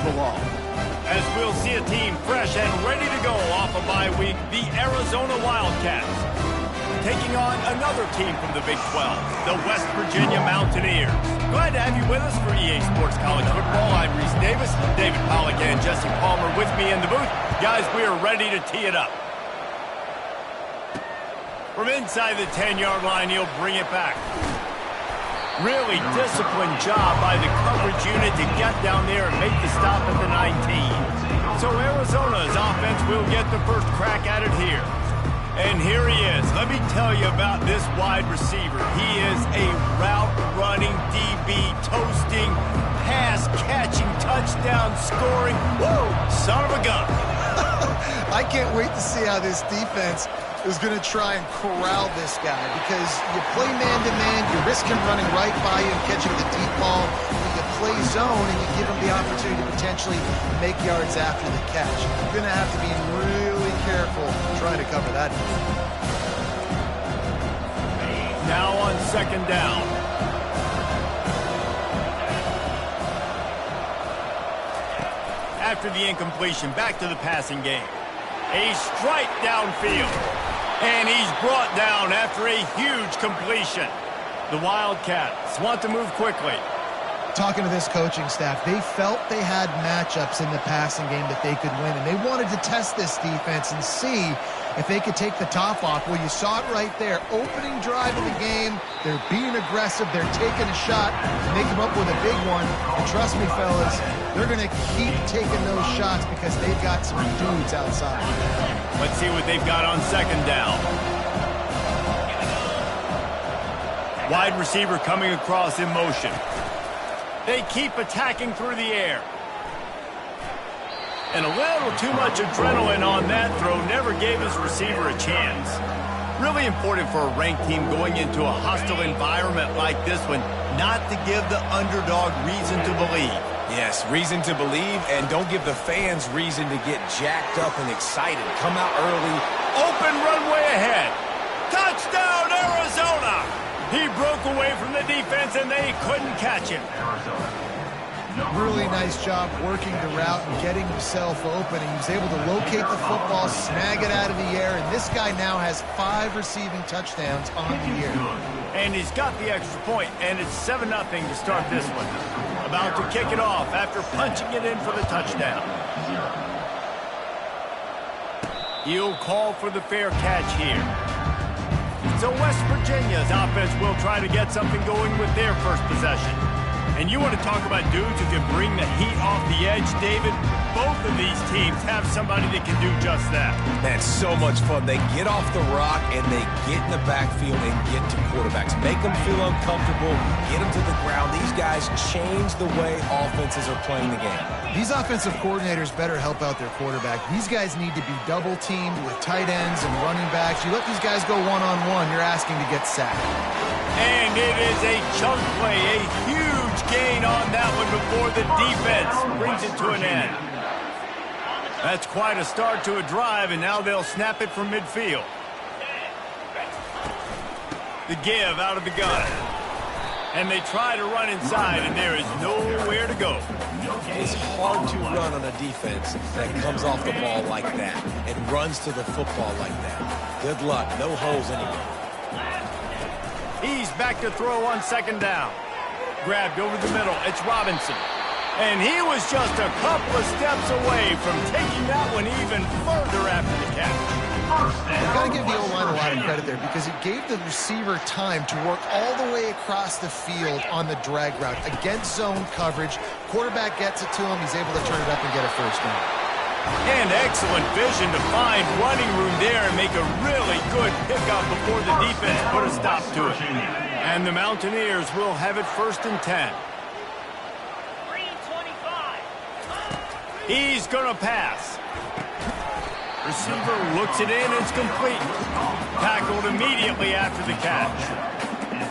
belong. As we'll see a team fresh and ready to go off a bye week, the Arizona Wildcats. Taking on another team from the Big 12, the West Virginia Mountaineers. Glad to have you with us for EA Sports College Football. I'm Reese Davis, David Pollack and Jesse Palmer with me in the booth. Guys, we are ready to tee it up. From inside the 10-yard line, he'll bring it back. Really disciplined job by the coverage unit to get down there and make the stop at the 19. So Arizona's offense will get the first crack at it here. And here he is. Let me tell you about this wide receiver. He is a route-running, DB, toasting, pass-catching, touchdown-scoring, woo, son of a gun. I can't wait to see how this defense is going to try and corral this guy, because you play man-to-man, you risk him running right by you and catching the deep ball. You play zone and you give him the opportunity to potentially make yards after the catch. You're going to have to be really careful trying to cover that. Now on second down. After the incompletion, back to the passing game. A strike downfield. And he's brought down after a huge completion. The Wildcats want to move quickly. Talking to this coaching staff, they felt they had matchups in the passing game that they could win, and they wanted to test this defense and see if they could take the top off. Well, you saw it right there. Opening drive of the game, they're being aggressive, they're taking a shot, and they come up with a big one. And trust me, fellas, they're going to keep taking those shots because they've got some dudes outside. Let's see what they've got on second down. Wide receiver coming across in motion. They keep attacking through the air. And a little too much adrenaline on that throw never gave his receiver a chance. Really important for a ranked team going into a hostile environment like this one, not to give the underdog reason to believe. Yes, reason to believe, and don't give the fans reason to get jacked up and excited. Come out early. Open runway ahead. Touchdown, Arizona! He broke away from the defense, and they couldn't catch him. Really nice job working the route and getting himself open. He was able to locate the football, snag it out of the air, and this guy now has 5 receiving touchdowns on the year. And he's got the extra point, and it's 7-0 to start this one. About to kick it off after punching it in for the touchdown. He'll call for the fair catch here. So West Virginia's offense will try to get something going with their first possession. And you want to talk about dudes who can bring the heat off the edge, David? Both of these teams have somebody that can do just that. That's so much fun. They get off the rock and they get in the backfield and get to quarterbacks. Make them feel uncomfortable, get them to the ground. These guys change the way offenses are playing the game. These offensive coordinators better help out their quarterback. These guys need to be double-teamed with tight ends and running backs. You let these guys go one-on-one, you're asking to get sacked. And it is a chunk play, a huge gain on that one before the defense brings it to an end. That's quite a start to a drive, and now they'll snap it from midfield. The give out of the gun. And they try to run inside, and there is nowhere to go. It's hard to run on a defense that comes off the ball like that and runs to the football like that. Good luck. No holes anywhere. He's back to throw on second down. Grabbed over the middle. It's Robinson. And he was just a couple of steps away from taking that one even further after the catch. I've got to give the O-line a lot of credit there because it gave the receiver time to work all the way across the field on the drag route against zone coverage. Quarterback gets it to him. He's able to turn it up and get a first down. And excellent vision to find running room there and make a really good pickup before the defense put a stop to it. And the Mountaineers will have it 1st and 10. He's going to pass. Receiver looks it in. It's complete. Tackled immediately after the catch.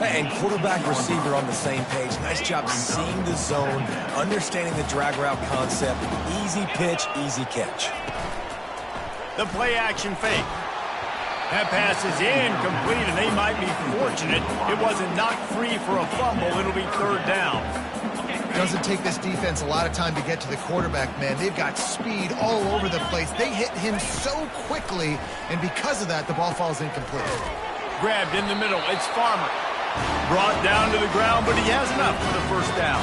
And quarterback receiver on the same page. Nice job seeing the zone, understanding the drag route concept. Easy pitch, easy catch. The play action fake. That pass is incomplete, and they might be fortunate it wasn't knocked free for a fumble. It'll be 3rd down. Doesn't take this defense a lot of time to get to the quarterback, man. They've got speed all over the place. They hit him so quickly, and because of that, the ball falls incomplete. Grabbed in the middle. It's Farmer. Brought down to the ground, but he has enough for the first down.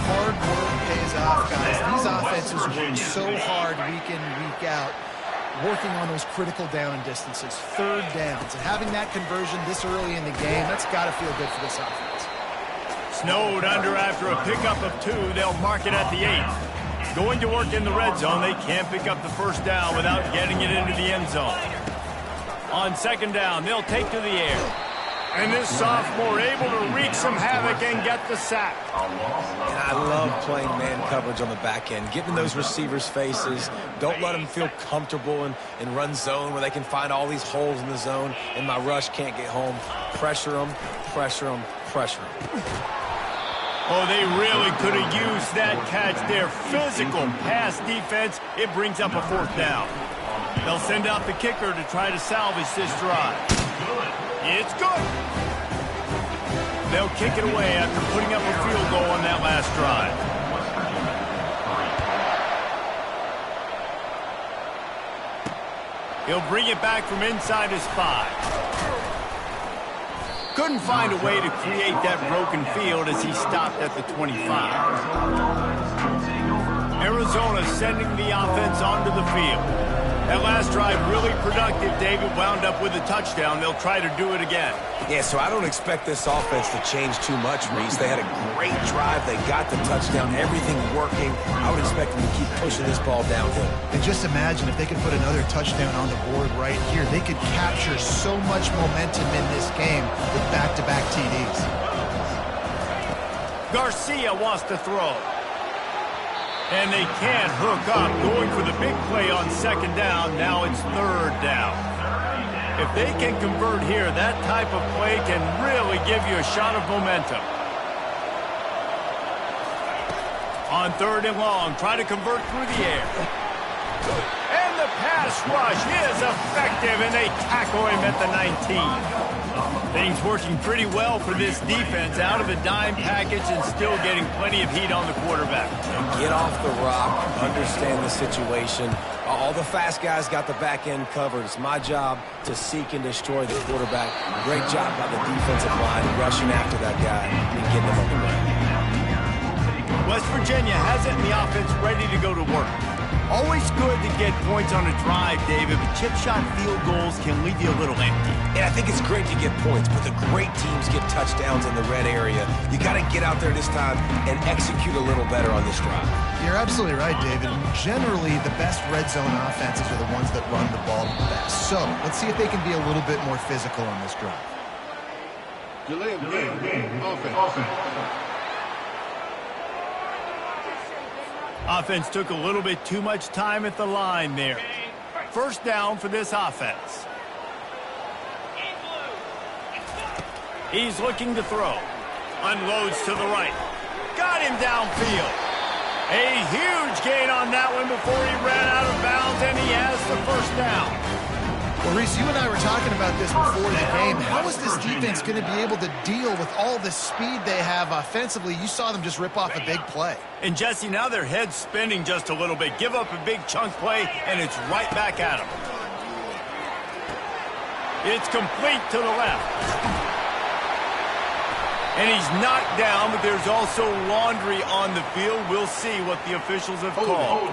Hard work pays off, guys. These offenses work so hard week in, week out, working on those critical down distances, third downs. And having that conversion this early in the game, that's got to feel good for this offense. Snowed under after a pickup of 2. They'll mark it at the 8. Going to work in the red zone. They can't pick up the first down without getting it into the end zone. On second down, they'll take to the air. And this sophomore able to wreak some havoc and get the sack. And I love playing man coverage on the back end, getting those receivers' faces. Don't let them feel comfortable in run zone where they can find all these holes in the zone and my rush can't get home. Pressure them, pressure them, pressure them. Oh, they really could have used that catch there. Physical pass defense. It brings up a fourth down. They'll send out the kicker to try to salvage this drive. It's good. They'll kick it away after putting up a field goal on that last drive. He'll bring it back from inside his 5. Couldn't find a way to create that broken field as he stopped at the 25. Arizona sending the offense onto the field. That last drive really productive. David wound up with a touchdown. They'll try to do it again. Yeah, so I don't expect this offense to change too much, Reese. They had a great drive. They got the touchdown. Everything working. I would expect them to keep pushing this ball downhill. And just imagine if they could put another touchdown on the board right here. They could capture so much momentum in this game with back-to-back TDs. Garcia wants to throw. And they can't hook up. Going for the big play on second down. Now it's third down. If they can convert here, that type of play can really give you a shot of momentum. On third and long, try to convert through the air. And the pass rush is effective, and they tackle him at the 19. Things working pretty well for this defense, out of a dime package and still getting plenty of heat on the quarterback. Get off the rock, understand the situation. All the fast guys got the back end covered. It's my job to seek and destroy the quarterback. Great job by the defensive line rushing after that guy and getting him on the ground. West Virginia has it in the offense ready to go to work. Always good to get points on a drive, David, but chip shot field goals can leave you a little empty. And I think it's great to get points, but the great teams get touchdowns in the red area. You got to get out there this time and execute a little better on this drive. You're absolutely right, David. Generally, the best red zone offenses are the ones that run the ball the best. So let's see if they can be a little bit more physical on this drive. Delay of game. Offense. Offense took a little bit too much time at the line there. First down for this offense. He's looking to throw. Unloads to the right. Got him downfield. A huge gain on that one before he ran out of bounds, and he has the first down. Well, Reese, you and I were talking about this before the game. How is this defense going to be able to deal with all the speed they have offensively? You saw them just rip off a big play. And, Jesse, now their head's spinning just a little bit. Give up a big chunk play, and it's right back at them. It's complete to the left. And he's knocked down, but there's also laundry on the field. We'll see what the officials have called.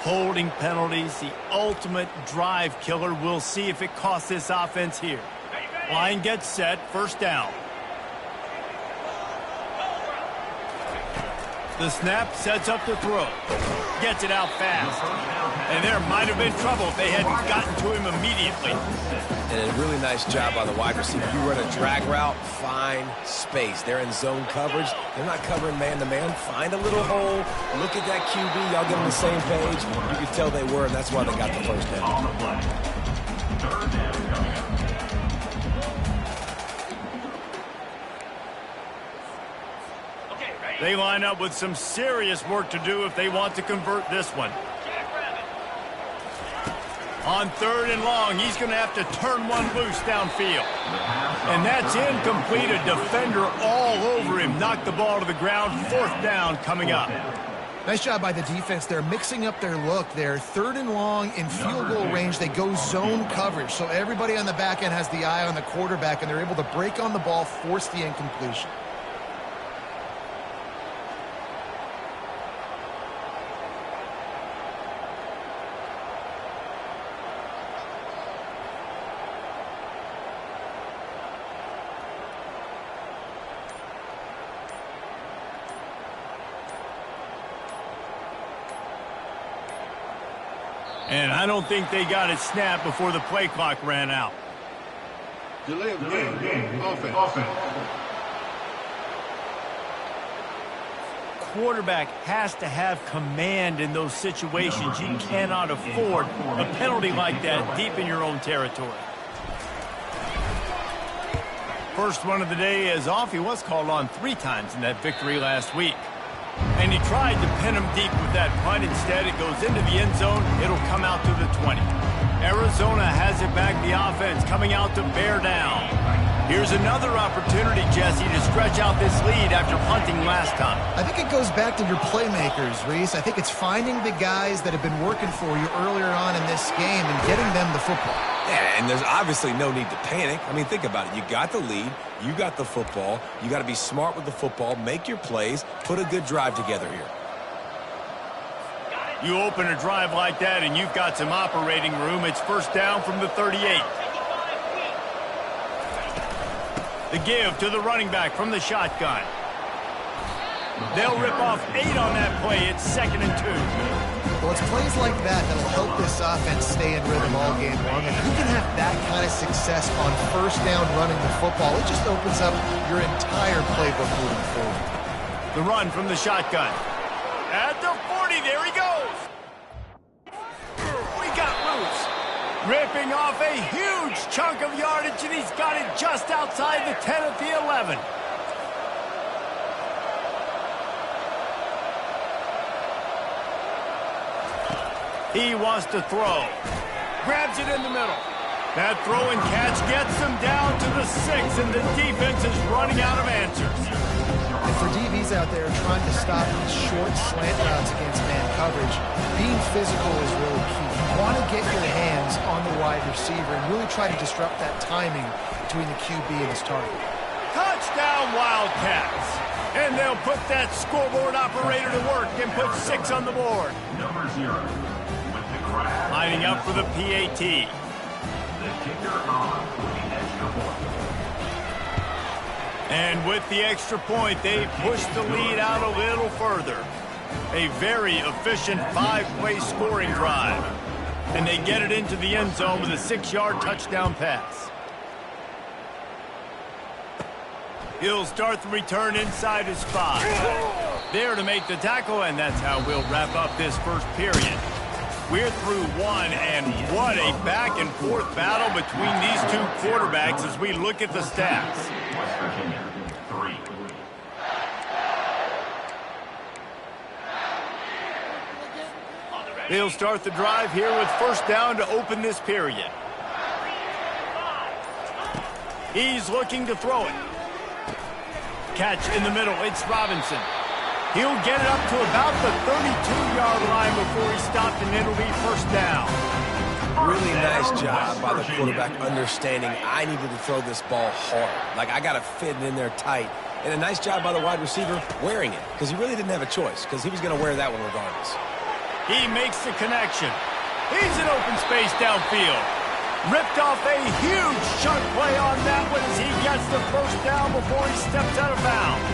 Holding penalties, the ultimate drive killer. We'll see if it costs this offense here. Line gets set, first down. The snap sets up the throw. Gets it out fast. And there might have been trouble if they hadn't gotten to him immediately. And a really nice job by the wide receiver. You run a drag route, find space. They're in zone coverage. They're not covering man-to-man. Find a little hole. Look at that QB. Y'all get on the same page. You could tell they were, and that's why they got the first down. They line up with some serious work to do if they want to convert this one. On 3rd and long, he's going to have to turn one loose downfield. And that's incomplete. A defender all over him. Knocked the ball to the ground. 4th down coming up. Nice job by the defense. They're mixing up their look there. 3rd and long in field goal range. They go zone coverage. So everybody on the back end has the eye on the quarterback, and they're able to break on the ball, force the incompletion. And I don't think they got it snapped before the play clock ran out. Delay of game. Offense. Quarterback has to have command in those situations. You cannot afford a penalty like that deep in your own territory. First one of the day is off. He was called on 3 times in that victory last week. And he tried to pin him deep with that punt. Instead, it goes into the end zone. It'll come out to the 20. Arizona has it back. The offense coming out to bear down. Here's another opportunity, Jesse, to stretch out this lead after punting last time. I think it goes back to your playmakers, Reese. I think it's finding the guys that have been working for you earlier on in this game and getting them the football. Yeah, and there's obviously no need to panic. I mean, think about it. You got the lead. You got the football. You got to be smart with the football, make your plays, put a good drive together here. You open a drive like that and you've got some operating room. It's 1st down from the 38. The give to the running back from the shotgun. They'll rip off 8 on that play. It's 2nd and 2. Well, it's plays like that that'll help this offense stay in rhythm all game long. And you can have that kind of success on 1st down running the football. It just opens up your entire playbook moving forward. The run from the shotgun. At the 40, there he goes. We got loose. Ripping off a huge chunk of yardage, and he's got it just outside the 10 at the 11. He wants to throw. Grabs it in the middle. That throw and catch gets them down to the 6, and the defense is running out of answers. And for DBs out there trying to stop these short slant routes against man coverage, being physical is really key. You want to get your hands on the wide receiver and really try to disrupt that timing between the QB and his target. Touchdown, Wildcats. And they'll put that scoreboard operator to work and put 6 on the board. Number 0. Lining up for the PAT. The kicker on for the extra point. And with the extra point, they push the lead out a little further. A very efficient 5-play scoring drive. And they get it into the end zone with a 6-yard touchdown pass. He'll start the return inside his 5. There to make the tackle, and that's how we'll wrap up this first period. We're through 1, and what a back-and-forth battle between these 2 quarterbacks as we look at the stats. West Virginia, 3. They'll start the drive here with 1st down to open this period. He's looking to throw it. Catch in the middle. It's Robinson. He'll get it up to about the 32-yard line before he's stopped, and it'll be 1st down. Really nice job by the quarterback understanding I needed to throw this ball hard. Like, I got to fit it in there tight. And a nice job by the wide receiver wearing it, because he really didn't have a choice, because he was going to wear that one regardless. He makes the connection. He's in open space downfield. Ripped off a huge chunk play on that one as he gets the 1st down before he steps out of bounds.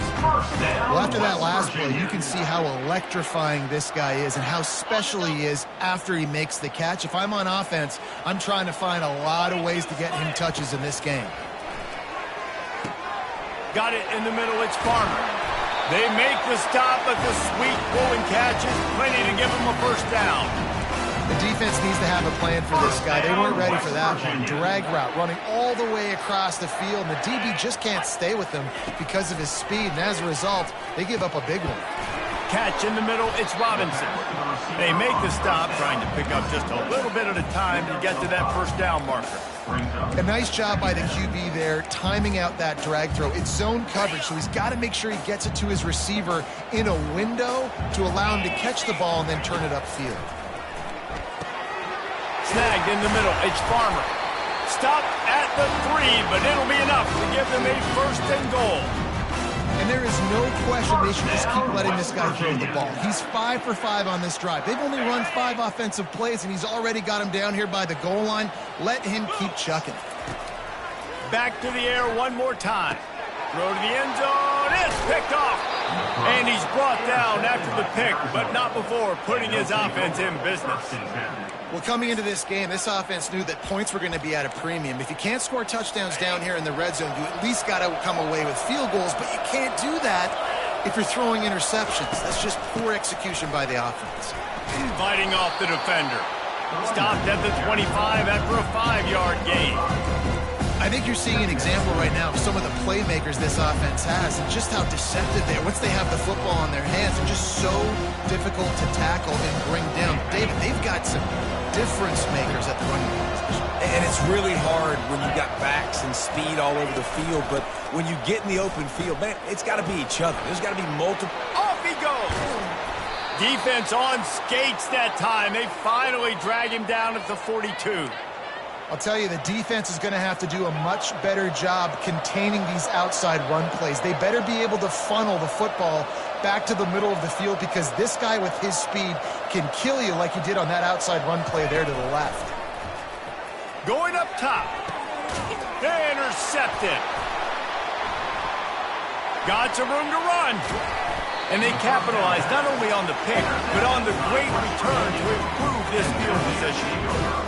Well, after that last play, you can see how electrifying this guy is and how special he is after he makes the catch. If I'm on offense, I'm trying to find a lot of ways to get him touches in this game. Got it in the middle. It's Farmer. They make the stop, but the sweet pull and catch is plenty to give him a 1st down. The defense needs to have a plan for this guy. They weren't ready for that one. Drag route, running all the way across the field, and the DB just can't stay with him because of his speed, and as a result, they give up a big one. catch in the middle. It's Robinson. They make the stop, trying to pick up just a little bit at a time to get to that first down marker. A nice job by the QB there, timing out that drag throw. It's zone coverage, so he's got to make sure he gets it to his receiver in a window to allow him to catch the ball and then turn it upfield. Snagged in the middle. It's Farmer. Stop at the 3, but it'll be enough to give them a first and goal. And there is no question they should just keep letting this guy throw the ball. He's 5 for 5 on this drive. They've only run 5 offensive plays, and he's already got him down here by the goal line. Let him keep chucking. Back to the air one more time. Throw to the end zone. It's picked off. And he's brought down after the pick, but not before putting his offense in business. Well, coming into this game, this offense knew that points were going to be at a premium. If you can't score touchdowns down here in the red zone, you at least got to come away with field goals, but you can't do that if you're throwing interceptions. That's just poor execution by the offense. Fighting off the defender. Stopped at the 25 after a 5-yard gain. I think you're seeing an example right now of some of the playmakers this offense has and just how deceptive they are. Once they have the football in their hands, they're just so difficult to tackle and bring down. David, they've got some difference makers at the running back position. And it's really hard when you've got backs and speed all over the field, but when you get in the open field, man, it's got to be each other. There's got to be multiple. Off he goes. Defense on skates that time. They finally drag him down at the 42. I'll tell you, the defense is going to have to do a much better job containing these outside run plays. They better be able to funnel the football back to the middle of the field because this guy with his speed can kill you like he did on that outside run play there to the left. Going up top. Intercepted. Got some room to run. And they capitalized not only on the pick, but on the great return to improve this field position.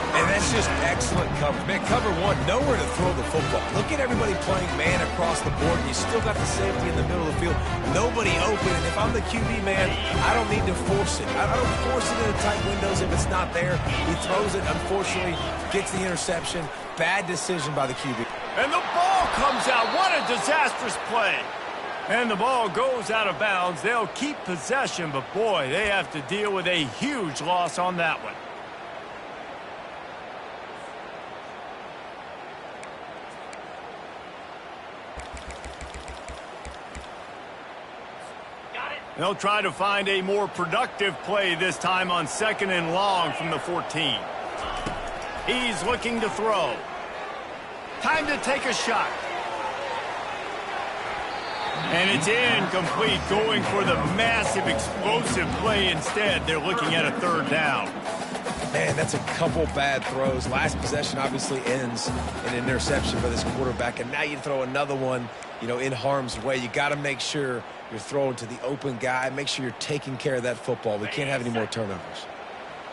And that's just excellent coverage. Man, cover one, nowhere to throw the football. Look at everybody playing man across the board, and you still got the safety in the middle of the field. Nobody open, and if I'm the QB, man, I don't need to force it. I don't force it into tight windows if it's not there. He throws it, unfortunately, gets the interception. Bad decision by the QB. And the ball comes out. What a disastrous play. And the ball goes out of bounds. They'll keep possession, but boy, they have to deal with a huge loss on that one. They'll try to find a more productive play this time on 2nd and long from the 14. He's looking to throw. Time to take a shot. And it's incomplete, going for the massive explosive play instead. They're looking at a 3rd down. Man, that's a couple bad throws. Last possession obviously ends in an interception for this quarterback, and now you throw another one, in harm's way. You got to make sure you're throwing to the open guy. Make sure you're taking care of that football. We can't have any more turnovers.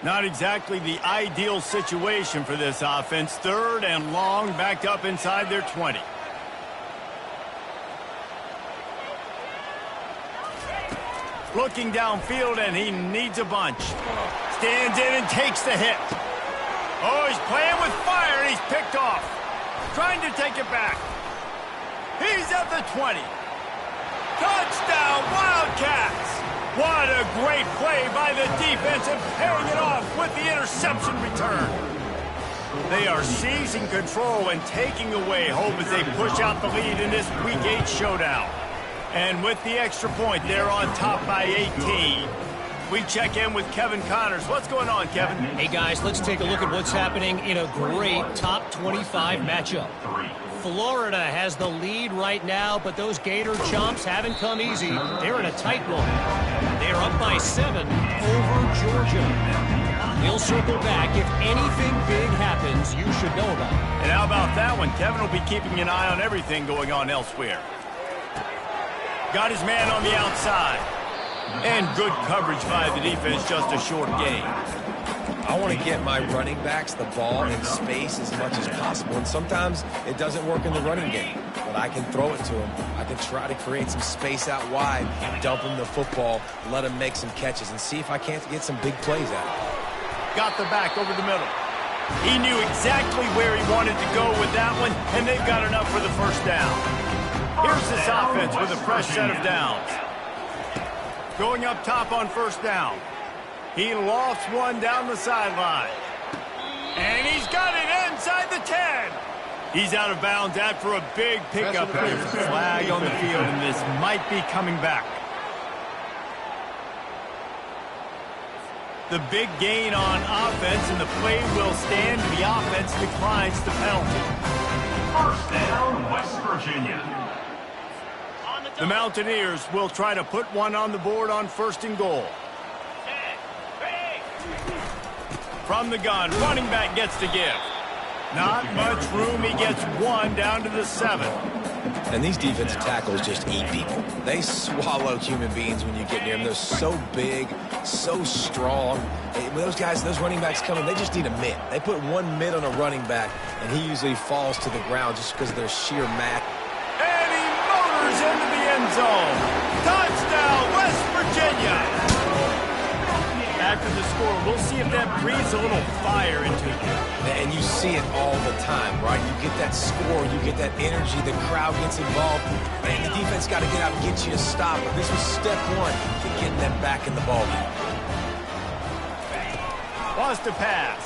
Not exactly the ideal situation for this offense. 3rd and long, backed up inside their 20. Looking downfield, and he needs a bunch. Stands in and takes the hit. Oh, he's playing with fire, and he's picked off. Trying to take it back. He's at the 20. Touchdown, Wildcats! What a great play by the defense and paying it off with the interception return. They are seizing control and taking away hope as they push out the lead in this Week 8 showdown. And with the extra point, they're on top by 18. We check in with Kevin Connors. What's going on, Kevin? Hey, guys, let's take a look at what's happening in a great top 25 matchup. Florida has the lead right now, but those Gator chomps haven't come easy. They're in a tight one. They're up by 7 over Georgia. We'll circle back. If anything big happens, you should know about it. And how about that one? Kevin will be keeping an eye on everything going on elsewhere. Got his man on the outside. And good coverage by the defense, just a short gain. I want to get my running backs the ball in space as much as possible. And sometimes it doesn't work in the running game, but I can throw it to him. I can try to create some space out wide, dump him the football, let him make some catches, and see if I can't get some big plays out of it. Got the back over the middle. He knew exactly where he wanted to go with that one, and they've got enough for the first down. Here's this offense with a fresh set of downs. Going up top on first down. He lofts one down the sideline. And he's got it inside the 10. He's out of bounds after a big pickup. There's a flag on the field, and this might be coming back. The big gain on offense, and the play will stand. The offense declines the penalty. First down, West Virginia. The Mountaineers will try to put one on the board on first and goal. From the gun, running back gets to give. Not much room. He gets one down to the 7. And these defensive tackles just eat people. They swallow human beings when you get near them. They're so big, so strong. When those guys, those running backs come in, they just need a mid. They put one mid on a running back, and he usually falls to the ground just because of their sheer mass. And he motors into the end zone. Touchdown, West Virginia. After the score, we'll see if that breathes a little fire into you. And you see it all the time, right? You get that score, you get that energy, the crowd gets involved, and the defense got to get out and get you a stop. But this was step one to getting them back in the ballgame. Wants to pass.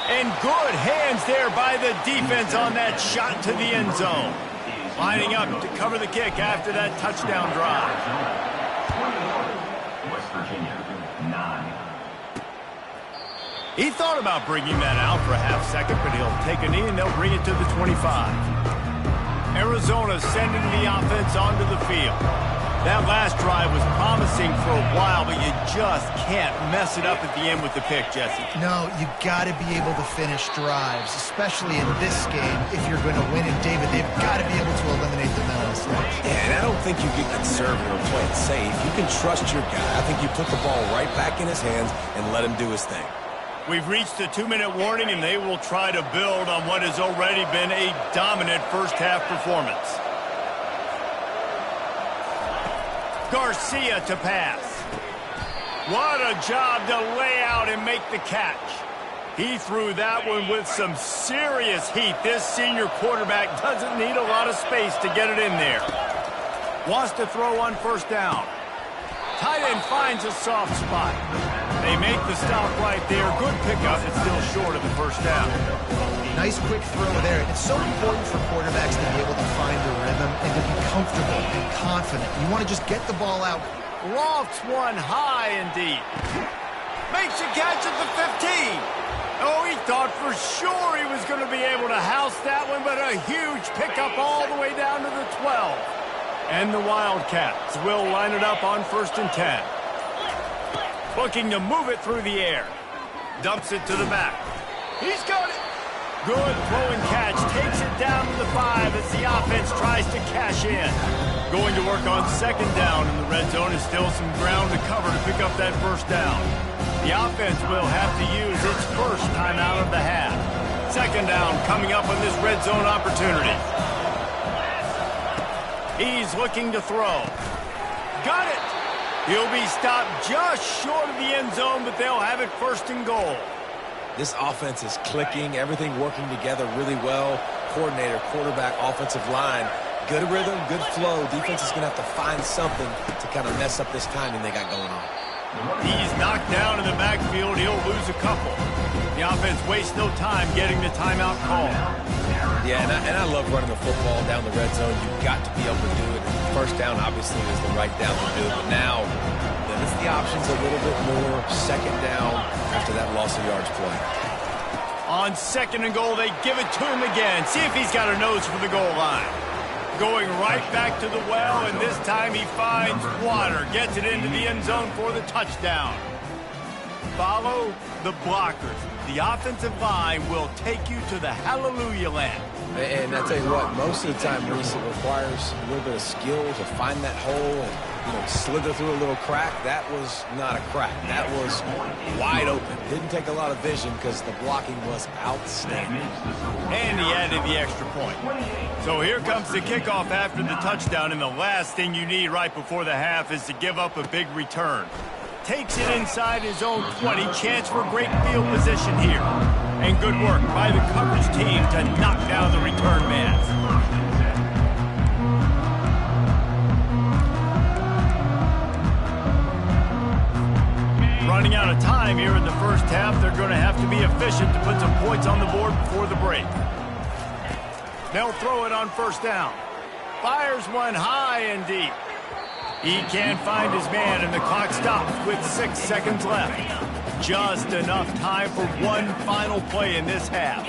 And good hands there by the defense on that shot to the end zone. Lining up to cover the kick after that touchdown drive. West Virginia, 9. He thought about bringing that out for a half second, but he'll take a knee and they'll bring it to the 25. Arizona sending the offense onto the field. That last drive was promising for a while, but you just can't mess it up at the end with the pick, Jesse. No, you got to be able to finish drives, especially in this game if you're going to win. And David, they've got to be able to eliminate the mental mistakes. Yeah, and I don't think you get conservative or play it safe. You can trust your guy. I think you put the ball right back in his hands and let him do his thing. We've reached the 2-minute warning, and they will try to build on what has already been a dominant first-half performance. Garcia to pass. What a job to lay out and make the catch. He threw that one with some serious heat. This senior quarterback doesn't need a lot of space to get it in there. Wants to throw on first down. Tight end finds a soft spot. They make the stop right there. Good pickup. It's still short of the first down. Nice quick throw there. It's so important for quarterbacks to be able to find their rhythm and to be comfortable and confident. You want to just get the ball out. Lofts one high and deep. Makes a catch at the 15. Oh, he thought for sure he was going to be able to house that one, but a huge pickup all the way down to the 12. And the Wildcats will line it up on first and 10. Looking to move it through the air. Dumps it to the back. He's got it. Good throw and catch. Takes it down to the 5 as the offense tries to cash in. Going to work on second down in the red zone. Is still some ground to cover to pick up that first down. The offense will have to use its first timeout of the half. Second down coming up on this red zone opportunity. He's looking to throw. Got it. He'll be stopped just short of the end zone, but they'll have it first and goal. This offense is clicking, everything working together really well. Coordinator, quarterback, offensive line. Good rhythm, good flow. Defense is going to have to find something to kind of mess up this timing they got going on. He's knocked down in the backfield. He'll lose a couple. The offense wastes no time getting the timeout call. Yeah, and I love running the football down the red zone. You've got to be able to do it. First down, obviously, is the right down to do it. But now, limits the options a little bit more. Second down after that loss of yards play. On second and goal, they give it to him again. See if he's got a nose for the goal line. Going right back to the well, and this time he finds water. Gets it into the end zone for the touchdown. Follow the blockers. The offensive line will take you to the hallelujah land. And I tell you what, most of the time, Reese, it requires a little bit of skill to find that hole and, slither through a little crack. That was not a crack. That was wide open. Didn't take a lot of vision because the blocking was outstanding. And he added the extra point. So here comes the kickoff after the touchdown, and the last thing you need right before the half is to give up a big return. Takes it inside his own 20. Chance for great field position here. And good work by the coverage team to knock down the return man. of time here in the first half. They're going to have to be efficient to put some points on the board before the break. They'll throw it on first down. Fires one high and deep. He can't find his man, and the clock stops with 6 seconds left. Just enough time for one final play in this half.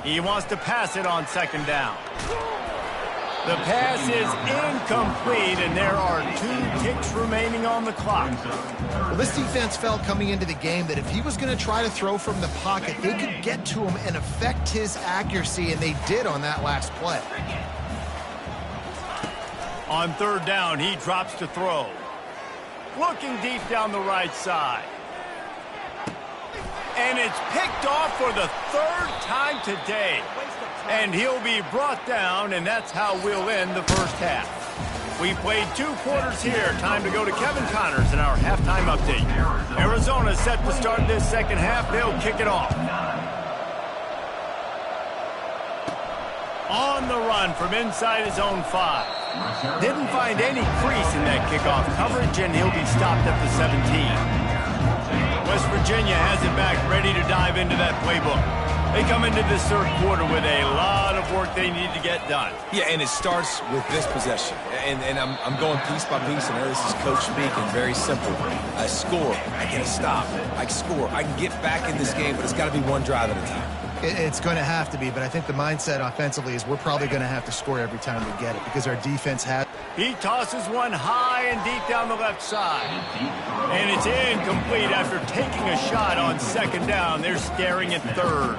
He wants to pass it on second down. The pass is incomplete, and there are 2 ticks remaining on the clock. Well, this defense felt coming into the game that if he was going to try to throw from the pocket, they could get to him and affect his accuracy, and they did on that last play. On third down, he drops to throw. Looking deep down the right side. And it's picked off for the 3rd time today. And he'll be brought down, and that's how we'll end the first half. We played 2 quarters here. Time to go to Kevin Connors in our halftime update. Arizona set to start this second half. They'll kick it off. On the run from inside his own 5. Didn't find any crease in that kickoff coverage, and he'll be stopped at the 17. West Virginia has it back, ready to dive into that playbook. They come into this third quarter with a lot of work they need to get done. Yeah, and it starts with this possession. And I'm going piece by piece, and this is coach speaking, very simple. I score, I get a stop. I score, I can get back in this game, but it's got to be one drive at a time. It's going to have to be, but I think the mindset offensively is we're probably going to have to score every time we get it because our defense has. He tosses one high and deep down the left side. And it's incomplete after taking a shot on second down. They're staring at third.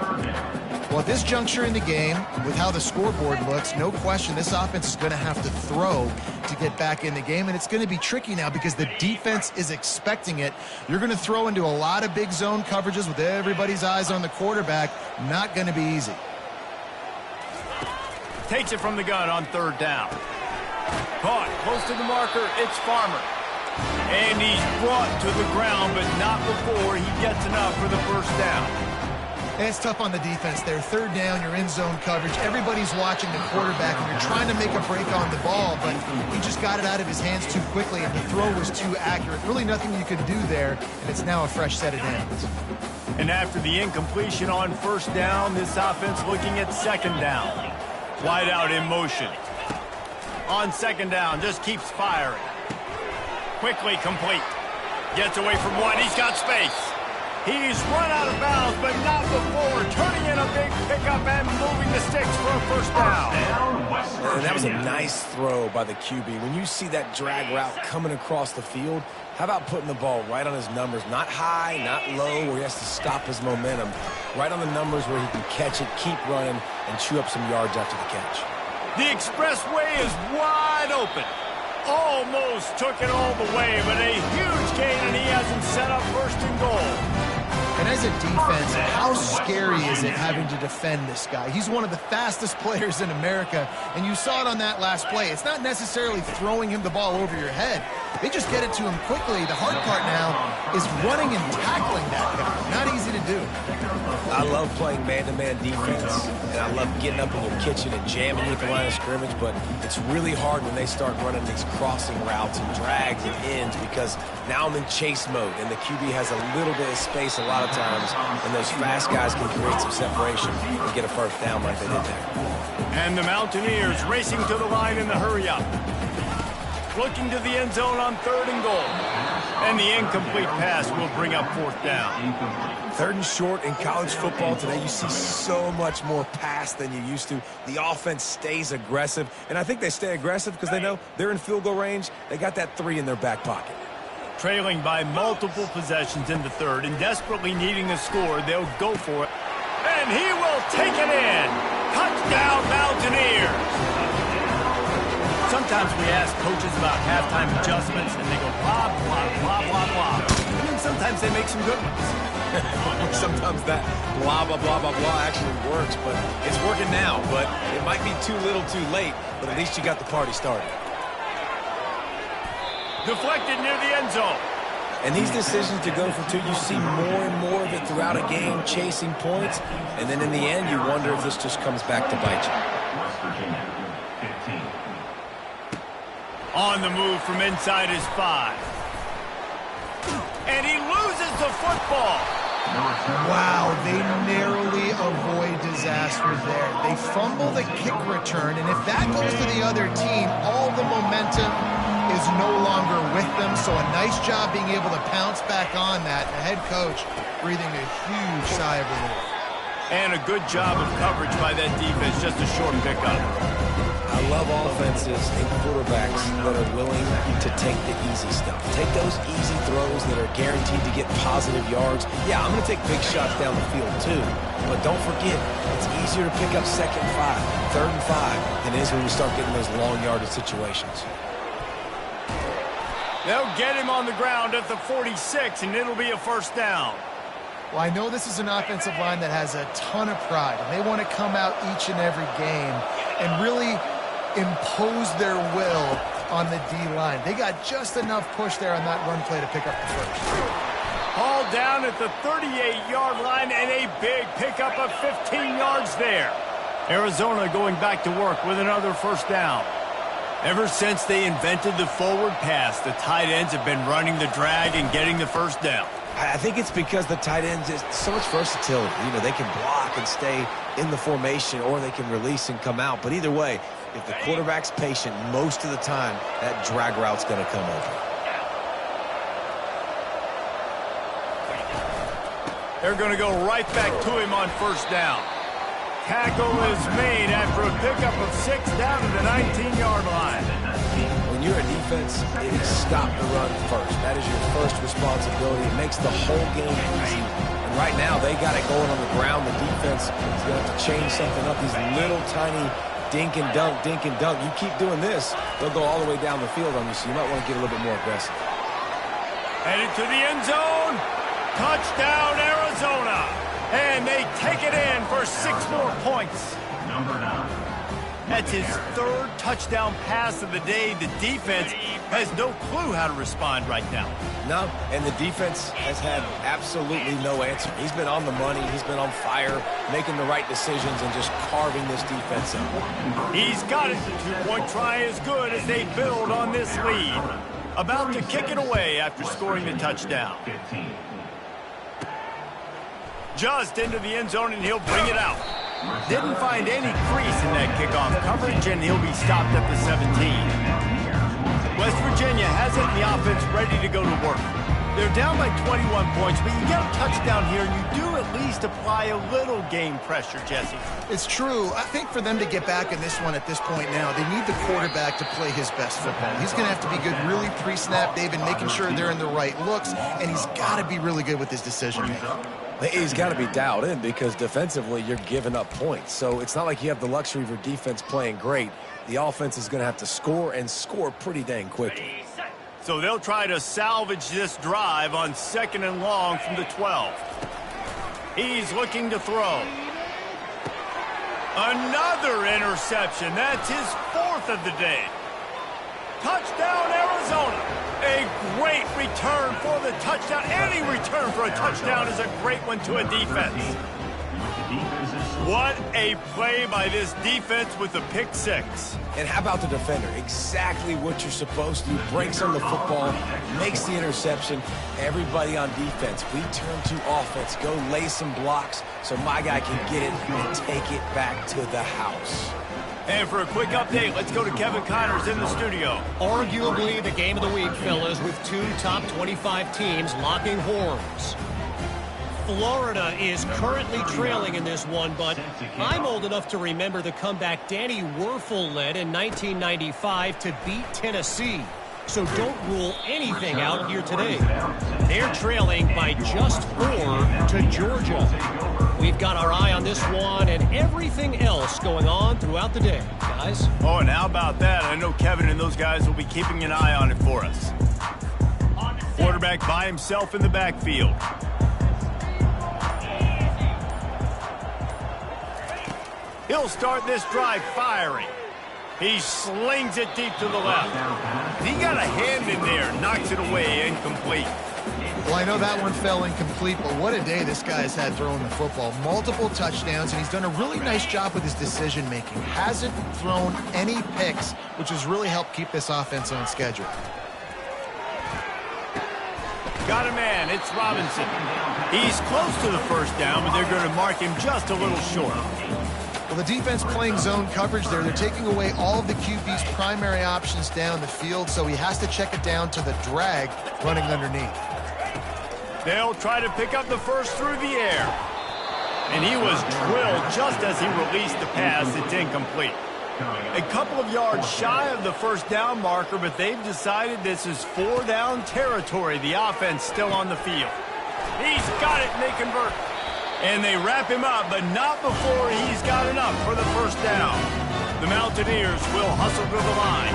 Well, at this juncture in the game, with how the scoreboard looks, no question this offense is going to have to throw to get back in the game, and it's going to be tricky now because the defense is expecting it. You're going to throw into a lot of big zone coverages with everybody's eyes on the quarterback. Not going to be easy. Takes it from the gun on third down. Caught close to the marker. It's Farmer. And he's brought to the ground, but not before he gets enough for the first down. And it's tough on the defense there. Third down, you're in zone coverage. Everybody's watching the quarterback, and you're trying to make a break on the ball, but he just got it out of his hands too quickly, and the throw was too accurate. Really nothing you could do there, and it's now a fresh set of downs. And after the incompletion on first down, this offense looking at second down. Wide out in motion. On second down, just keeps firing. Quickly complete. Gets away from one. He's got space. He's run out of bounds, but not before turning in a big pickup and moving the sticks for a first down. And that was a nice throw by the QB. When you see that drag route coming across the field, how about putting the ball right on his numbers? Not high, not low, where he has to stop his momentum. Right on the numbers where he can catch it, keep running, and chew up some yards after the catch. The expressway is wide open. Almost took it all the way, but a huge gain, and he has him set up first and goal. And as a defense, how scary is it having to defend this guy? He's one of the fastest players in America, and you saw it on that last play. It's not necessarily throwing him the ball over your head. They just get it to him quickly. The hard part now is running and tackling that guy. Not easy to do. I love playing man-to-man defense, and I love getting up in your kitchen and jamming you at the line of scrimmage, but it's really hard when they start running these crossing routes and drags and ends because now I'm in chase mode, and the QB has a little bit of space a lot of times, and those fast guys can create some separation and get a first down like they did there. And the Mountaineers racing to the line in the hurry-up. Looking to the end zone on third and goal. And the incomplete pass will bring up fourth down. Third and short in college football today, you see so much more pass than you used to. The offense stays aggressive, and I think they stay aggressive because they know they're in field goal range. They got that 3 in their back pocket. Trailing by multiple possessions in the third and desperately needing a score, they'll go for it. And he will take it in. Touchdown, Mountaineers. Sometimes we ask coaches about halftime adjustments, and they go blah, blah, blah, blah, blah. And then sometimes they make some good ones. Sometimes that blah, blah, blah, blah, blah actually works, but it's working now. But it might be too little too late, but at least you got the party started. Deflected near the end zone. And these decisions to go for 2, you see more and more of it throughout a game, chasing points. And then in the end, you wonder if this just comes back to bite you. On the move from inside his 5. and he loses the football. Wow, they narrowly avoid disaster there. They fumble the kick return, and if that goes to the other team, all the momentum is no longer with them. So a nice job being able to pounce back on that. The head coach breathing a huge sigh of relief. And a good job of coverage by that defense, just a short pickup. I love offenses and quarterbacks that are willing to take the easy stuff. Take those easy throws that are guaranteed to get positive yards. Yeah, I'm going to take big shots down the field too. But don't forget, it's easier to pick up 2nd and 5, 3rd and 5 than it is when we start getting those long yardage situations. They'll get him on the ground at the 46, and it'll be a first down. Well, I know this is an offensive line that has a ton of pride, and they want to come out each and every game and really impose their will on the D-line. They got just enough push there on that run play to pick up the first. Hauled down at the 38-yard line, and a big pickup of 15 yards there. Arizona going back to work with another first down. Ever since they invented the forward pass, the tight ends have been running the drag and getting the first down. I think it's because the tight ends is so much versatility. You know, they can block and stay in the formation, or they can release and come out. But either way, if the quarterback's patient, most of the time, that drag route's going to come open. They're going to go right back to him on first down. Tackle is made after a pickup of 6 down to the 19-yard line. When you're a defense, it is stop the run first. That is your first responsibility. It makes the whole game easy. And right now, they got it going on the ground. The defense is going to have to change something up. These little tiny dink and dunk, dink and dunk. You keep doing this, they'll go all the way down the field on you, so you might want to get a little bit more aggressive. Headed to the end zone. Touchdown, Arizona. And they take it in for 6 more points. Number 9. That's his 3rd touchdown pass of the day. The defense has no clue how to respond right now. No, and the defense has had absolutely no answer. He's been on the money. He's been on fire, making the right decisions and just carving this defense up. He's got it. The 2-point try is good as they build on this lead. About to kick it away after scoring the touchdown. Just into the end zone, and he'll bring it out. Didn't find any crease in that kickoff coverage, and he'll be stopped at the 17. West Virginia has it in the offense ready to go to work. They're down by 21 points, but you get a touchdown here, and you do at least apply a little game pressure, Jesse. It's true. I think for them to get back in this one at this point now, they need the quarterback to play his best football. He's going to have to be good really pre-snap, David, making sure they're in the right looks, and he's got to be really good with his decision-making. He's got to be dialed in because defensively you're giving up points. So it's not like you have the luxury of your defense playing great. The offense is going to have to score and score pretty dang quickly. So they'll try to salvage this drive on 2nd and long from the 12. He's looking to throw. Another interception. That's his 4th of the day. Touchdown, Arizona. A great return for the touchdown. Any return for a touchdown is a great one to a defense. What a play by this defense with the pick 6. And how about the defender? Exactly what you're supposed to do. Breaks on the football, makes the interception. Everybody on defense, we turn to offense. Go lay some blocks so my guy can get it and take it back to the house. And for a quick update, let's go to Kevin Connors in the studio. Arguably the game of the week, fellas, with 2 top 25 teams locking horns. Florida is currently trailing in this one, but I'm old enough to remember the comeback Danny Werfel led in 1995 to beat Tennessee. So don't rule anything out here today. They're trailing by just 4 to Georgia. We've got our eye on this one and everything else going on throughout the day, guys. Oh, and how about that? I know Kevin and those guys will be keeping an eye on it for us. Quarterback by himself in the backfield. He'll start this drive firing. He slings it deep to the left. He got a hand in there, knocks it away, incomplete. Well, I know that one fell incomplete, but what a day this guy's had throwing the football. Multiple touchdowns, and he's done a really nice job with his decision-making. Hasn't thrown any picks, which has really helped keep this offense on schedule. Got a man. It's Robinson. He's close to the first down, but they're going to mark him just a little short. Well, the defense playing zone coverage there. They're taking away all of the QB's primary options down the field, so he has to check it down to the drag running underneath. They'll try to pick up the first through the air. And he was drilled just as he released the pass. It's incomplete. A couple of yards shy of the first down marker, but they've decided this is 4-down territory. The offense still on the field. He's got it, and they convert. And they wrap him up, but not before he's got enough for the first down. The Mountaineers will hustle to the line.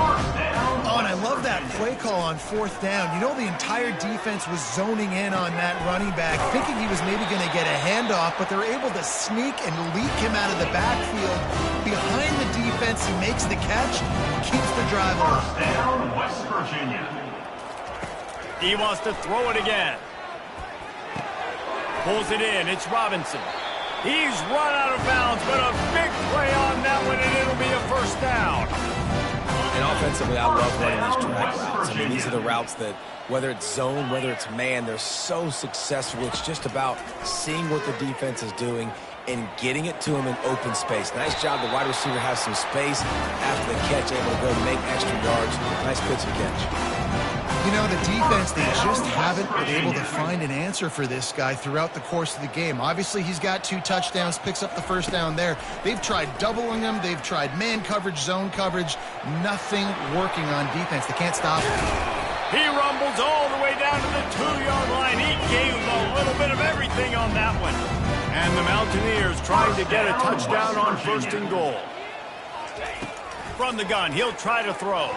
Oh, and I love that play call on fourth down. You know, the entire defense was zoning in on that running back, thinking he was maybe going to get a handoff, but they're able to sneak and leak him out of the backfield. Behind the defense, he makes the catch, keeps the drive alive. First down, West Virginia. He wants to throw it again. Pulls it in. It's Robinson. He's run out of bounds, but a big play on that one, and it'll be a first down. And offensively, I love running these drag routes. I mean, these are the routes that, whether it's zone, whether it's man, they're so successful. It's just about seeing what the defense is doing and getting it to him in open space. Nice job. The wide receiver has some space after the catch, able to go make extra yards. Nice pitch and catch. You know, the defense, they just haven't been able to find an answer for this guy throughout the course of the game. Obviously, he's got 2 touchdowns, picks up the first down there. They've tried doubling him. They've tried man coverage, zone coverage. Nothing working on defense. They can't stop him. He rumbles all the way down to the 2-yard line. He gave him a little bit of everything on that one. And the Mountaineers trying to get a touchdown on first and goal. From the gun, he'll try to throw.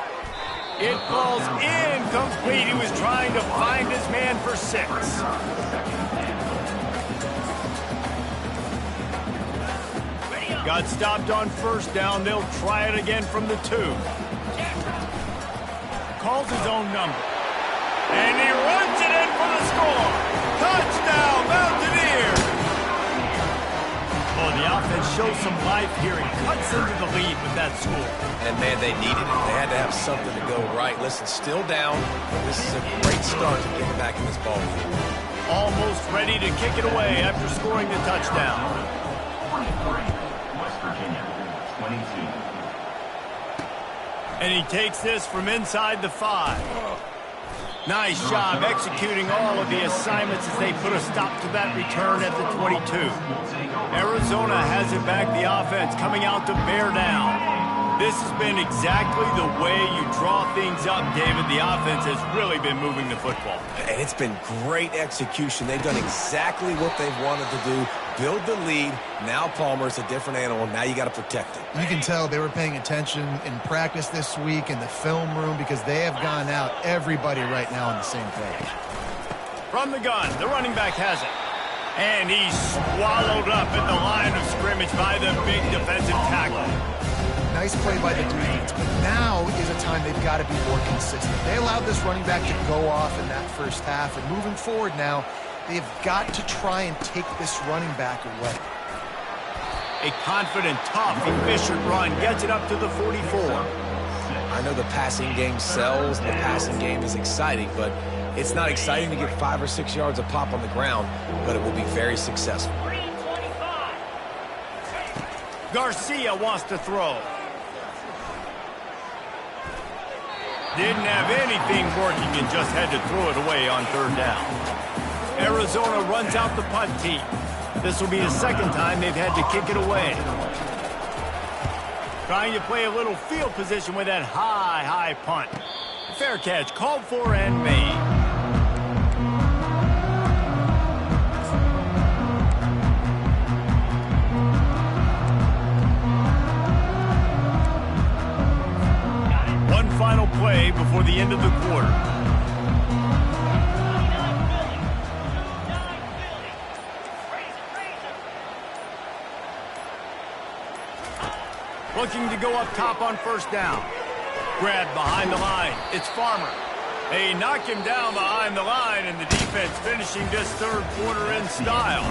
It falls incomplete. He was trying to find his man for 6. Got stopped on first down. They'll try it again from the 2. Calls his own number. And he runs it in for the score. Touchdown, Mountaineers! Oh, the offense shows some life here and cuts into the lead with that score. And, man, they needed it. They had to have something to go right. Listen, still down. This is a great start to getting back in this ball game. Almost ready to kick it away after scoring the touchdown. 23, West Virginia, 22. And he takes this from inside the 5. Nice job executing all of the assignments as they put a stop to that return at the 22. Arizona has it back, the offense coming out to bear down. This has been exactly the way you draw things up, David. The offense has really been moving the football. And it's been great execution. They've done exactly what they've wanted to do. Build the lead. Now Palmer's a different animal. Now you got to protect it. You can tell they were paying attention in practice this week in the film room because they have gone out, everybody right now on the same page. From the gun, the running back has it. And he's swallowed up at the line of scrimmage by the big defensive tackle. Nice play by the defense, but now is a time they've got to be more consistent. They allowed this running back to go off in that first half, and moving forward now, they've got to try and take this running back away. A confident, tough, efficient run gets it up to the 44. I know the passing game sells, and the passing game is exciting, but it's not exciting to get 5 or 6 yards a pop on the ground, but it will be very successful. Garcia wants to throw. Didn't have anything working and just had to throw it away on third down. Arizona runs out the punt team. This will be the second time they've had to kick it away. Trying to play a little field position with that high punt. Fair catch, called for and made. One final play before the end of the quarter. Looking to go up top on first down. Grabbed behind the line. It's Farmer. They knock him down behind the line, and the defense finishing this third quarter in style.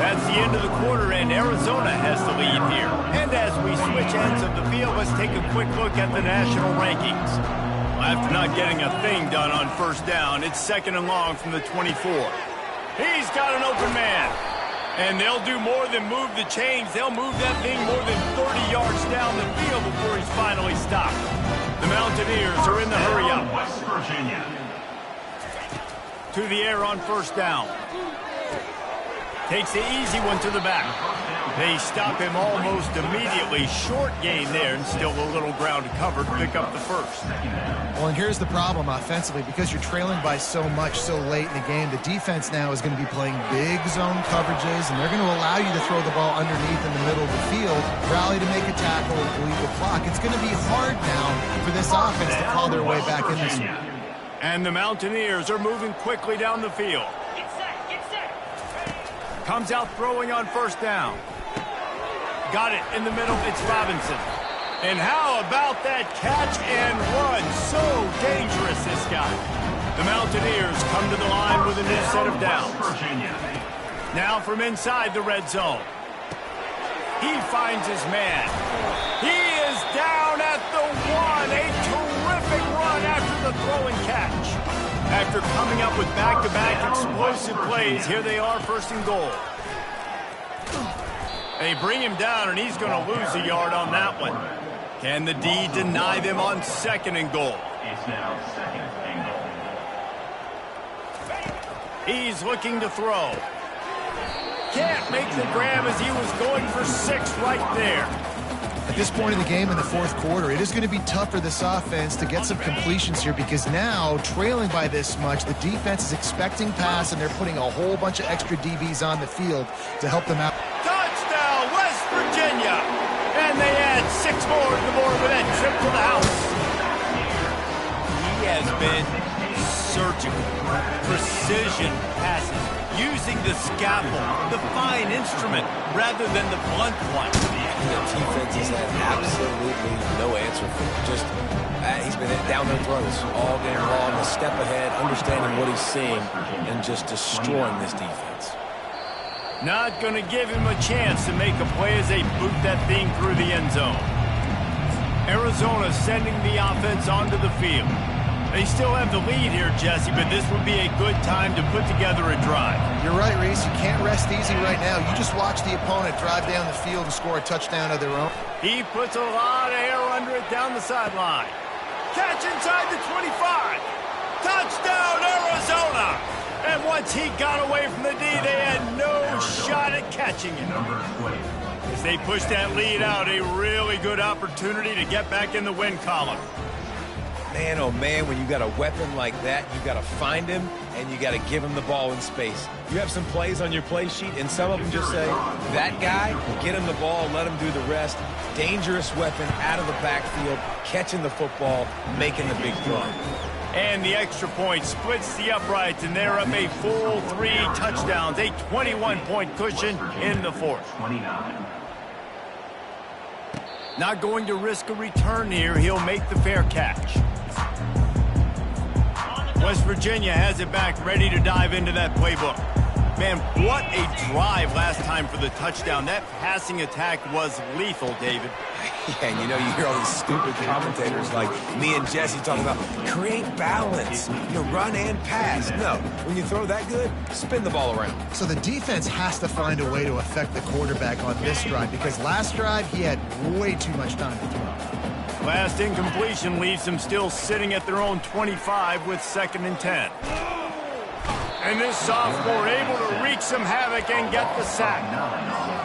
That's the end of the quarter, and Arizona has the lead here. And as we switch ends of the field, let's take a quick look at the national rankings. After not getting a thing done on first down, it's 2nd and long from the 24. He's got an open man. And they'll do more than move the chains. They'll move that thing more than 30 yards down the field before he's finally stopped. The Mountaineers are in the hurry-up. West Virginia. To the air on first down. Takes the easy one to the back. They stop him almost immediately. Short gain there, and still a little ground to cover to pick up the first. Well, and here's the problem offensively. Because you're trailing by so much so late in the game, the defense now is going to be playing big zone coverages, and they're going to allow you to throw the ball underneath in the middle of the field, rally to make a tackle, and bleed the clock. It's going to be hard now for this offense to call their way back in this one. And the Mountaineers are moving quickly down the field. Comes out throwing on first down. Got it in the middle. It's Robinson. And how about that catch and run? So dangerous, this guy. The Mountaineers come to the line with a new set of downs. Now from inside the red zone. He finds his man. He is down at the 1. A terrific run after the throw and catch. After coming up with back-to-back explosive plays, here they are, 1st and goal. They bring him down, and he's going to lose a yard on that one. Can the D deny them on 2nd and goal? It's now 2nd and goal. He's looking to throw. Can't make the grab as he was going for 6 right there. At this point in the game in the 4th quarter, it is going to be tough for this offense to get some completions here because now, trailing by this much, the defense is expecting pass, and they're putting a whole bunch of extra DBs on the field to help them out. Touchdown, West Virginia! And they add 6 more to the board with that trip to the house. He has been surgical, precision passes, using the scalpel, the fine instrument, rather than the blunt one. The defense has had absolutely no answer for him. Just, he's been down their throats all game long, a step ahead, understanding what he's seeing, and just destroying this defense. Not going to give him a chance to make a play as they boot that thing through the end zone. Arizona sending the offense onto the field. They still have the lead here, Jesse, but this would be a good time to put together a drive. You're right, Reese. You can't rest easy right now. You just watch the opponent drive down the field and score a touchdown of their own. He puts a lot of air under it down the sideline. Catch inside the 25. Touchdown, Arizona! And once he got away from the D, they had no shot at catching him. As they push that lead out, a really good opportunity to get back in the win column. Man, oh man, when you got a weapon like that, you got to find him, and you got to give him the ball in space. You have some plays on your play sheet, and some of them just say, that guy, get him the ball, let him do the rest. Dangerous weapon out of the backfield, catching the football, making the big throw. And the extra point splits the uprights, and they're up a full 3 touchdowns, a 21-point cushion in the 4th. 29. Not going to risk a return here. He'll make the fair catch. West Virginia has it back, ready to dive into that playbook. Man, what a drive last time for the touchdown. That passing attack was lethal, David. Yeah, and you know, you hear all these stupid commentators like me and Jesse talking about create balance, run and pass. No, when you throw that good, spin the ball around. So the defense has to find a way to affect the quarterback on this drive because last drive he had way too much time to throw. Last incompletion leaves them still sitting at their own 25 with 2nd and 10. And this sophomore able to wreak some havoc and get the sack.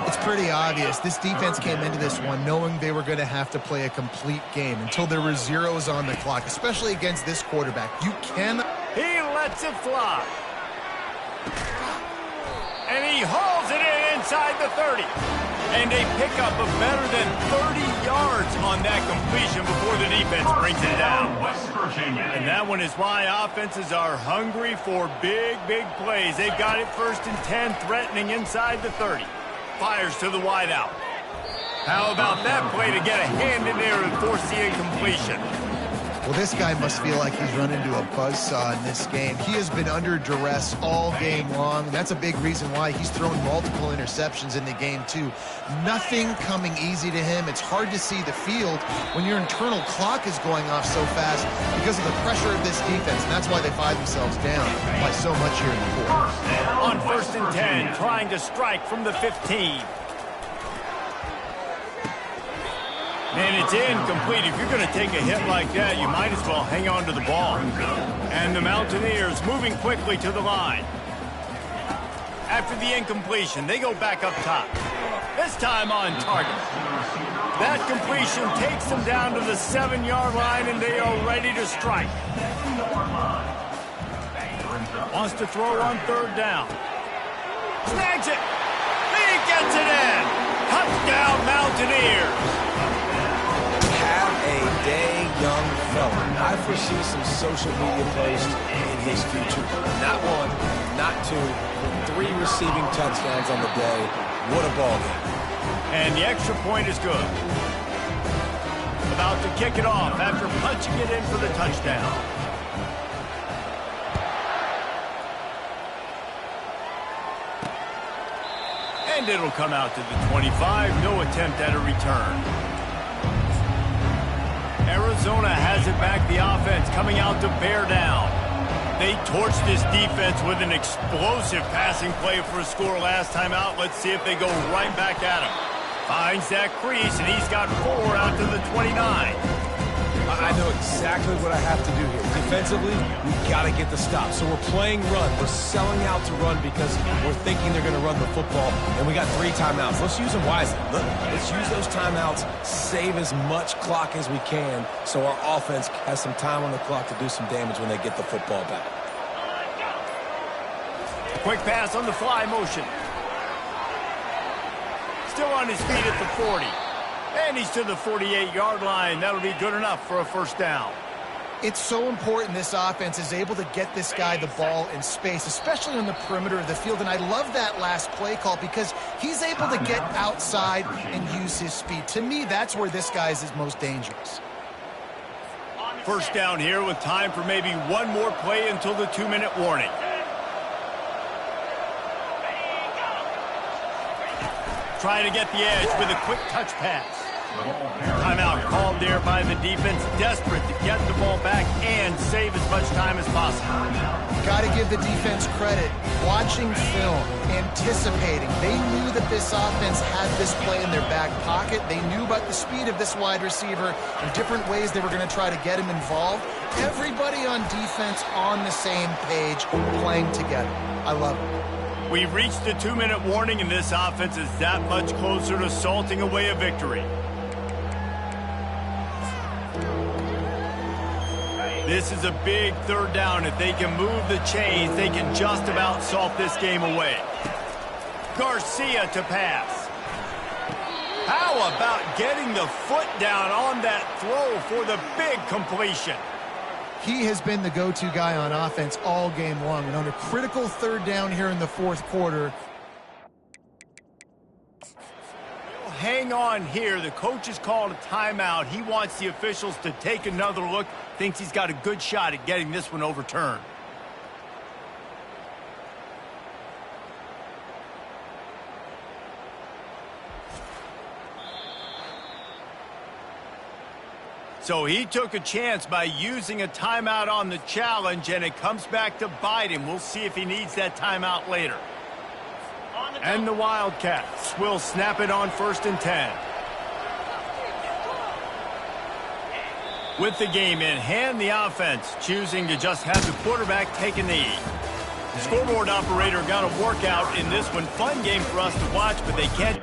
It's pretty obvious. This defense came into this one knowing they were going to have to play a complete game until there were zeros on the clock, especially against this quarterback. You cannot... He lets it fly. And he hauls it in inside the 30. And a pickup of better than 30 yards on that completion before the defense brings it down. West Virginia. And that one is why offenses are hungry for big, big plays. They've got it 1st and 10, threatening inside the 30. Fires to the wideout. How about that play to get a hand in there and force the incompletion? Well, this guy must feel like he's run into a buzzsaw in this game. He has been under duress all game long, and that's a big reason why he's thrown multiple interceptions in the game, too. Nothing coming easy to him. It's hard to see the field when your internal clock is going off so fast because of the pressure of this defense, and that's why they find themselves down by so much here in the fourth. On 1st and 10, trying to strike from the 15. And it's incomplete. If you're going to take a hit like that, you might as well hang on to the ball. And the Mountaineers moving quickly to the line. After the incompletion, they go back up top. This time on target. That completion takes them down to the 7-yard line, and they are ready to strike. Wants to throw on 3rd down. Snags it. He gets it in. Touchdown, Mountaineers. Have a day, young fella. I foresee some social media posts in his future. Not 1, not 2, but 3 receiving touchdowns on the day. What a ball game. And the extra point is good. About to kick it off after punching it in for the touchdown. And it'll come out to the 25. No attempt at a return. Arizona has it back. The offense coming out to bear down. They torched this defense with an explosive passing play for a score last time out. Let's see if they go right back at him. Finds that crease, and he's got 4 out to the 29. I know exactly what I have to do here. Defensively, we've got to get the stop. So we're playing run. We're selling out to run because we're thinking they're going to run the football, and we got 3 timeouts. Let's use them wisely. Look, let's use those timeouts, save as much clock as we can so our offense has some time on the clock to do some damage when they get the football back. Quick pass on the fly motion. Still on his feet at the 40. And he's to the 48-yard line. That'll be good enough for a 1st down. It's so important this offense is able to get this guy the ball in space, especially on the perimeter of the field. And I love that last play call because he's able to get outside and use his speed. To me, that's where this guy is most dangerous. 1st down here with time for maybe 1 more play until the 2-minute warning. Trying to get the edge with a quick touch pass. Timeout called there by the defense, desperate to get the ball back and save as much time as possible. Got to give the defense credit. Watching film, anticipating. They knew that this offense had this play in their back pocket. They knew about the speed of this wide receiver and different ways they were going to try to get him involved. Everybody on defense on the same page, playing together. I love it. We've reached the 2-minute warning, and this offense is that much closer to salting away a victory. This is a big 3rd down. If they can move the chains, they can just about salt this game away. Garcia to pass. How about getting the foot down on that throw for the big completion? He has been the go-to guy on offense all game long. And on a critical 3rd down here in the 4th quarter. Hang on here. The coach has called a timeout. He wants the officials to take another look. Thinks he's got a good shot at getting this one overturned. So he took a chance by using a timeout on the challenge, and it comes back to bite him. We'll see if he needs that timeout later. And the Wildcats will snap it on 1st and 10. With the game in hand, the offense choosing to just have the quarterback take a knee. The scoreboard operator got a workout in this one. Fun game for us to watch, but they can't